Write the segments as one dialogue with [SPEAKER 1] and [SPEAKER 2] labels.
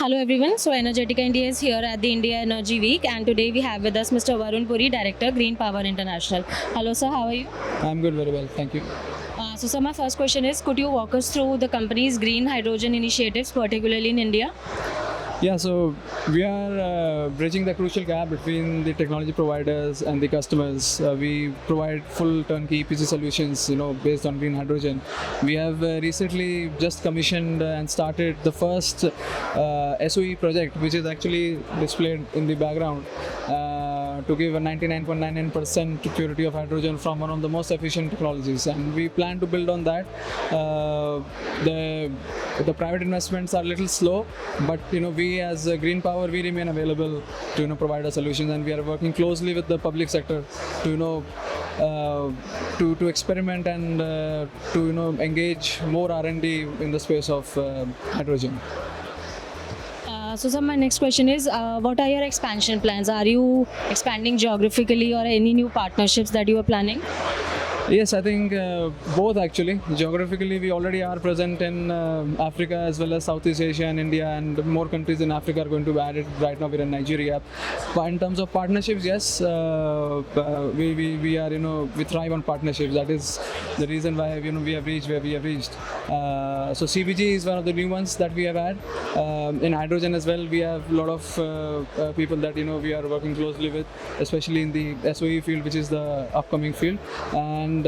[SPEAKER 1] Hello everyone. So Energetica India is here at the India Energy Week, and today we have with us Mr. Varun Puri, Director, Green Power International. Hello sir, how are you?
[SPEAKER 2] I'm good, very well, thank you.
[SPEAKER 1] So sir, my first question is, could you walk us through the company's green hydrogen initiatives, particularly in India?
[SPEAKER 2] Yeah, so we are bridging the crucial gap between the technology providers and the customers. We provide full turnkey EPC solutions, based on green hydrogen. We have recently just commissioned and started the first SOE project, which is actually displayed in the background, to give a 99.99% purity of hydrogen from one of the most efficient technologies, and we plan to build on that. The private investments are a little slow, but we as Green Power, we remain available to provide our solutions, and we are working closely with the public sector to to experiment and to engage more R&D in the space of hydrogen.
[SPEAKER 1] So sir, my next question is, what are your expansion plans? Are you expanding geographically or any new partnerships that you are planning?
[SPEAKER 2] Yes, I think both actually. Geographically, we already are present in Africa as well as Southeast Asia and India, and more countries in Africa are going to be added. Right now, we're in Nigeria. But in terms of partnerships, yes, we are we thrive on partnerships. That is the reason why we have reached where we have reached. So CBG is one of the new ones that we have had. In hydrogen as well, we have a lot of people that we are working closely with, especially in the SOE field, which is the upcoming field. And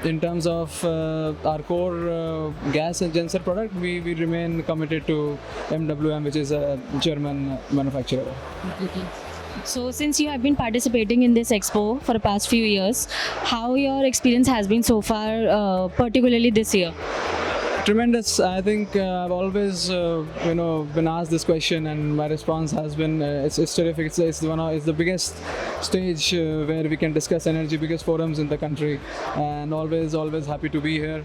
[SPEAKER 2] in terms of our core gas and genset product, we remain committed to MWM, which is a German manufacturer.
[SPEAKER 1] So since you have been participating in this expo for the past few years, how your experience has been so far, particularly this year?
[SPEAKER 2] Tremendous. I think I've always been asked this question, and my response has been it's terrific. It's the biggest stage where we can discuss energy, biggest forums in the country, and always happy to be here.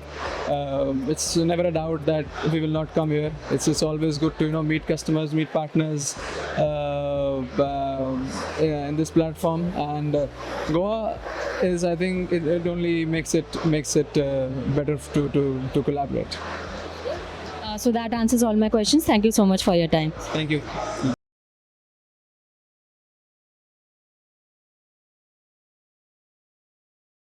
[SPEAKER 2] It's never a doubt that we will not come here. It's always good to meet customers, meet partners in this platform, and Goa is, I think it only makes it better to collaborate.
[SPEAKER 1] So that answers all my questions. Thank you so much for your time.
[SPEAKER 2] Thank you.